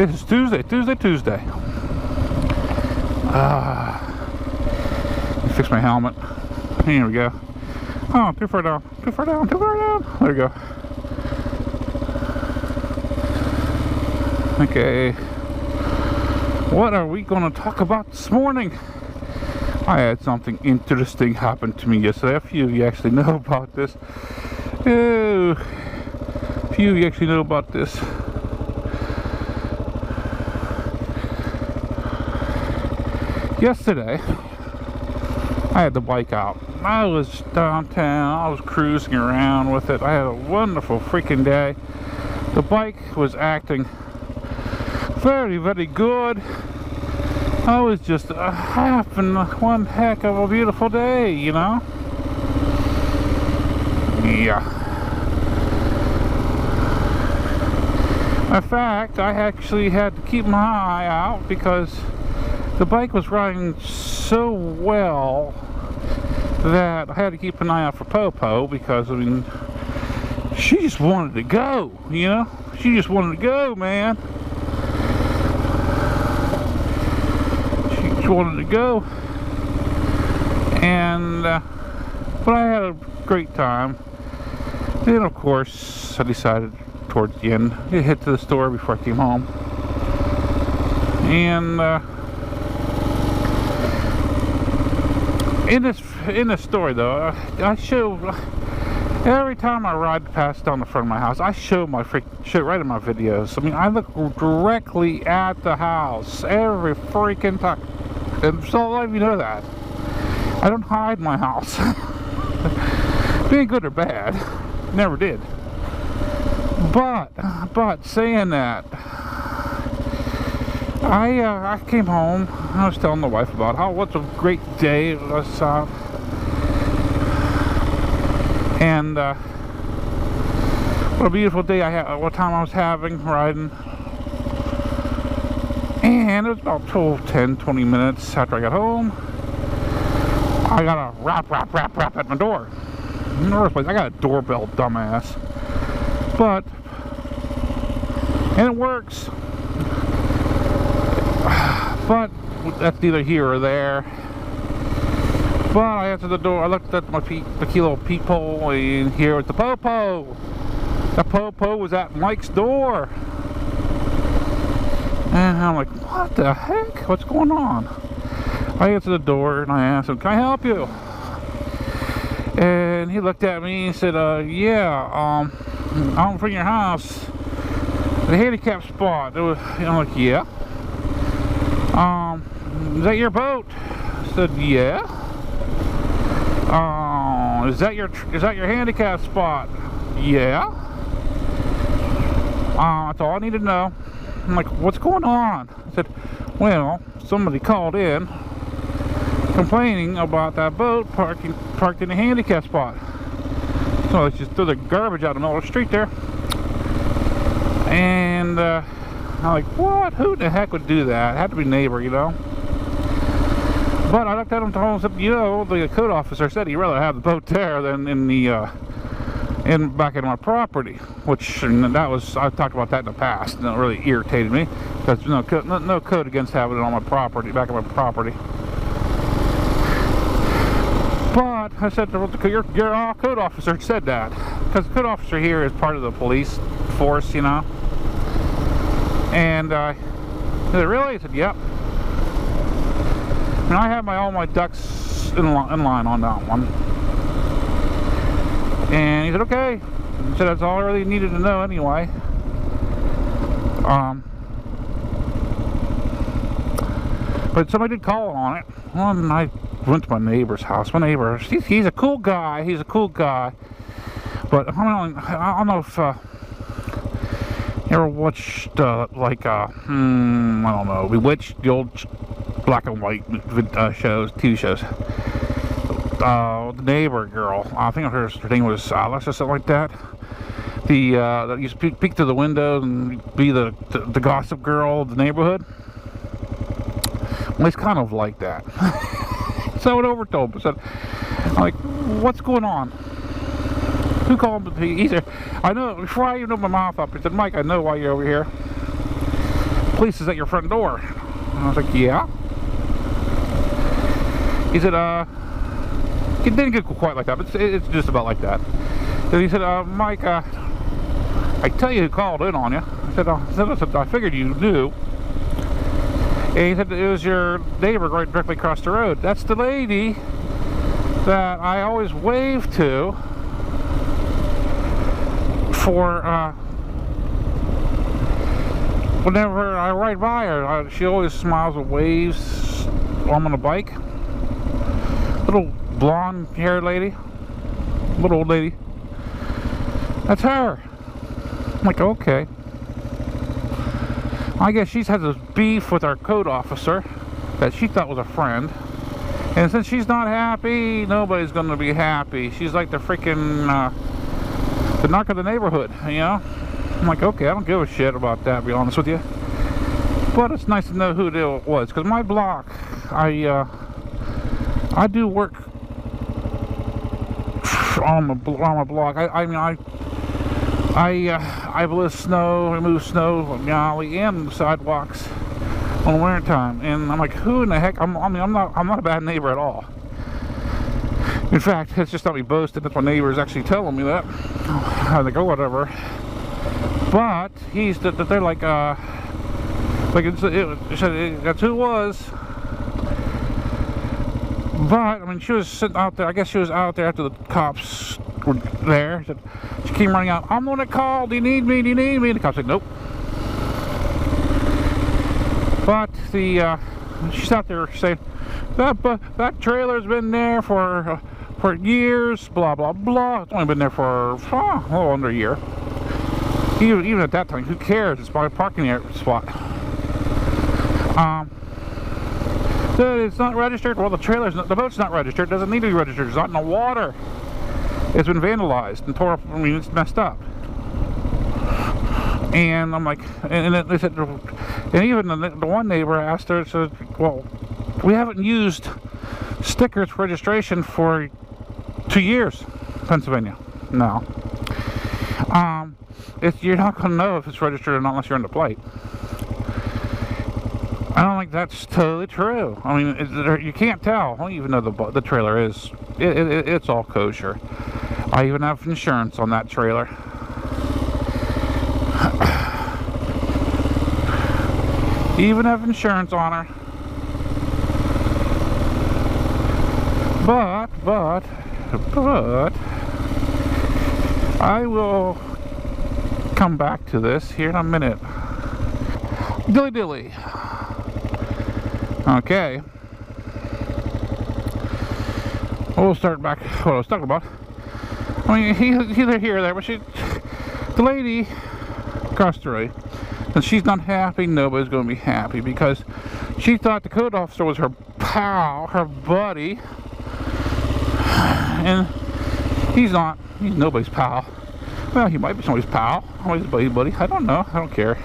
It's Tuesday. Fix my helmet. Here we go. Oh, too far down. There we go. Okay. What are we going to talk about this morning? I had something interesting happen to me yesterday. A few of you actually know about this. Yesterday, I had the bike out. I was downtown. I was cruising around with it. I had a wonderful freaking day. The bike was acting very, very good. I was just having one heck of a beautiful day, you know? Yeah. In fact, I actually had to keep my eye out because the bike was riding so well that I had to keep an eye out for Popo because, I mean, she just wanted to go, you know? She just wanted to go, man. She wanted to go. And, but I had a great time. Then, of course, I decided towards the end to head to the store before I came home. And, in this story though, I show every time I ride past down the front of my house, I show shit right in my videos. I mean, I look directly at the house every freaking time, and so I'll let you know that I don't hide my house. Being good or bad, never did. But saying that, I came home. I was telling the wife about how what's a great day it was, and what a beautiful day I had. What time I was having riding, and it was about 10-20 minutes after I got home. I got a rap at my door. In the first place, I got a doorbell, dumbass. And it works. But that's neither here or there. But I answered the door. I looked at the little peephole, and here was the Popo. The Popo was at Mike's door. And I'm like, what the heck? What's going on? I answered the door and I asked him, can I help you? And he looked at me and said, yeah, I'm from your house. The handicap spot. It was, I'm like, yeah. Is that your boat? I said, yeah. Is that your handicap spot? Yeah. That's all I need to know. I'm like, what's going on? I said, well, somebody called in complaining about that boat parked in the handicap spot. So let's just throw the garbage out in the middle of the street there. And I'm like, what? Who the heck would do that? It had to be a neighbor, you know. But I looked at him and said, you know, the code officer said he'd rather have the boat there than in the back in my property. Which, and that was, I've talked about that in the past, and it really irritated me because there's no code against having it on my property, back in my property. But I said to your code officer said that because the code officer here is part of the police force, you know. And I said, really? He said, yep. And I have all my ducks in line on that one. And he said, okay. He said, that's all I really needed to know anyway. But somebody did call on it. Well, and I went to my neighbor's house. My neighbor, he's a cool guy. He's a cool guy. But I don't know if you ever watched like I don't know, Bewitched, the old black and white shows, TV shows. The neighbor girl, I think her name was Alice or something like that. That used to peek through the window and be the gossip girl of the neighborhood. Well, it's kind of like that. So I went over to him and said, I'm like, what's going on? Who called me? He said, I know, before I even opened my mouth up, he said, Mike, I know why you're over here. police is at your front door. And I was like, yeah. He said, it didn't get quite like that, but it's just about like that. And he said, Mike, I tell you who called in on you. I said, I figured you knew. And he said, it was your neighbor right directly across the road. That's the lady that I always wave to for, whenever I ride by her. She always smiles and waves while I'm on a bike. Little blonde haired lady, little old lady. That's her. I'm like, okay. I guess she's had this beef with our code officer that she thought was a friend. And since she's not happy, nobody's gonna be happy. She's like the freaking, the knock of the neighborhood, you know? I'm like, okay, I don't give a shit about that, to be honest with you. But it's nice to know who it was, because my block, I do work on my block. I mean, I blow snow, remove snow, golly, and sidewalks on the winter time. And I'm like, who in the heck? I'm not a bad neighbor at all. In fact, it's just not me boasting. That's my neighbor is actually telling me that. I think, oh, whatever. But they're like that's who it was. But I mean, she was sitting out there. I guess she was out there after the cops were there. She came running out. I'm gonna call. Do you need me? Do you need me? And the cop said, nope. But she's out there saying that trailer's been there for years. Blah blah blah. It's only been there for a little under a year. Even at that time, who cares? It's my parking spot. It's not registered. Well, the boat's not registered. It doesn't need to be registered. It's not in the water. It's been vandalized and tore up. I mean, it's messed up. And I'm like, and they said, and even the one neighbor asked her, said, well, we haven't used stickers for registration for 2 years, Pennsylvania. No. You're not going to know if it's registered or not unless you're on the plate. I don't think that's totally true. I mean, you can't tell. I don't even know the trailer is. It's all kosher. I even have insurance on that trailer. Even have insurance on her. But I will come back to this here in a minute. Dilly. Okay. We'll start back what I was talking about. I mean, he's either here or there, but the lady across the road, and she's not happy. Nobody's going to be happy because she thought the code officer was her pal, her buddy, and he's not. He's nobody's pal. Well, he might be somebody's pal, somebody's buddy. I don't know. I don't care.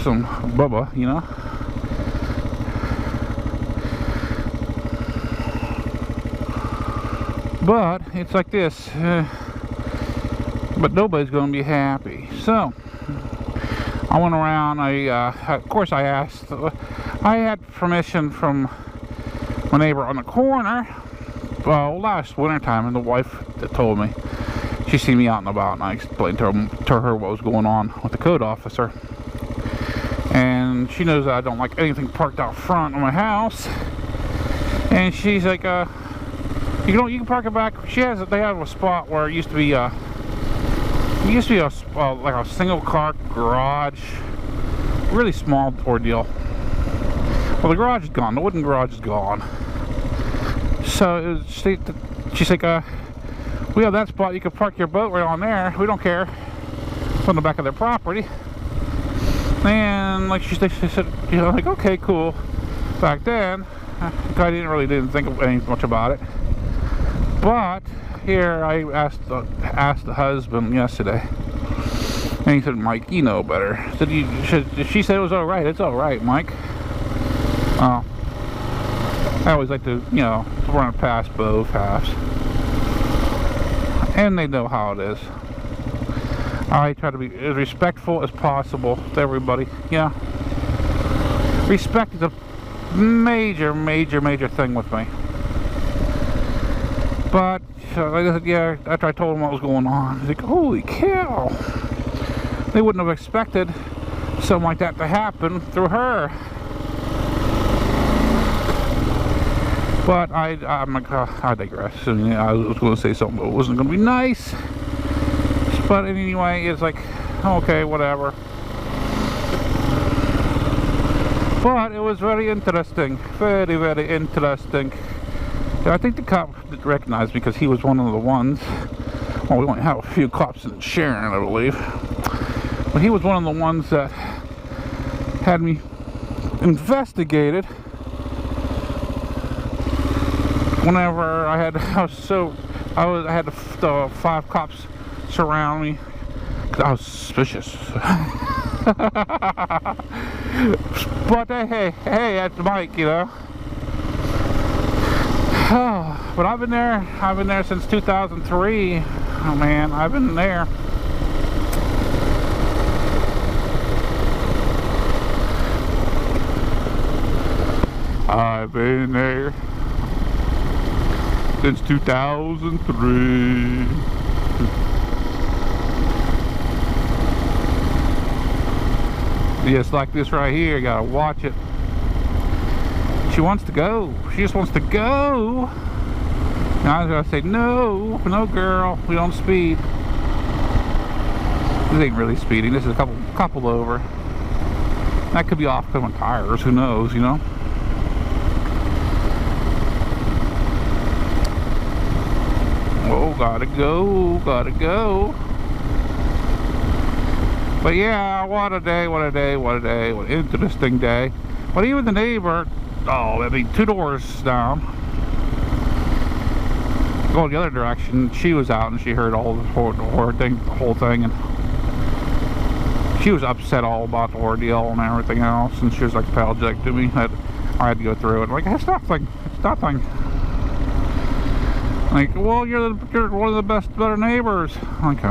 Some bubba, you know. But it's like this, but nobody's going to be happy. So I went around. Of course, I asked. I had permission from my neighbor on the corner. Well, last winter time, and the wife that told me. She seen me out and about, and I explained to her what was going on with the code officer. And she knows that I don't like anything parked out front of my house. And she's like, you can park it back. They have a spot where it used to be like a single car garage, really small ordeal. Well, the garage is gone. The wooden garage is gone. So she's like, we have that spot. You can park your boat right on there. We don't care. It's on the back of their property. And like she said, you know, like, okay, cool. Back then, I didn't think of anything much about it. But here, I asked the husband yesterday, and he said, "Mike, you know better." She said it was all right. It's all right, Mike. I always like to, you know, run past both halves, and they know how it is. I try to be as respectful as possible to everybody. Yeah. Respect is a major thing with me. But like I said, yeah, after I told him what was going on, he's like, holy cow, they wouldn't have expected something like that to happen through her. But I'm like, I digress. I mean, I was going to say something, but it wasn't going to be nice. But anyway, it's like, okay, whatever. But it was very interesting, very interesting. I think the cop recognized me because he was one of the ones. Well, we only have a few cops in Sharon, I believe. But he was one of the ones that had me investigated. Whenever I had the 5 cops surround me. 'Cause I was suspicious. But hey, that's Mike, you know. But I've been there since 2003. Oh man, I've been there. I've been there since 2003. Just like this right here, you gotta watch it. She wants to go. She just wants to go. Now I was gonna say, no girl, we don't speed. This ain't really speeding. This is a couple over. That could be off-coming tires. Who knows? You know. Oh, gotta go. But yeah, what a day, what an interesting day. But even the neighbor, I mean, 2 doors down, going the other direction, she was out and she heard all the whole thing, and she was upset all about the ordeal and everything else, and she was like apologetic to me that I had to go through it. Like, it's nothing. Like, well, you're one of the better neighbors. Like,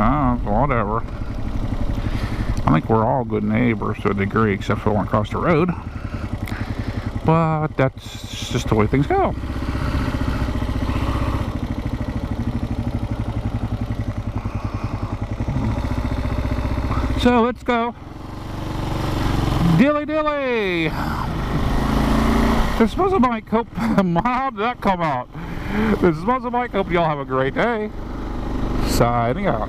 whatever. I think we're all good neighbors to a degree, except for the one across the road. But that's just the way things go. So let's go. Dilly. This MuzzleMike, hope, how did that come out? This is MuzzleMike, hope y'all have a great day. Signing out.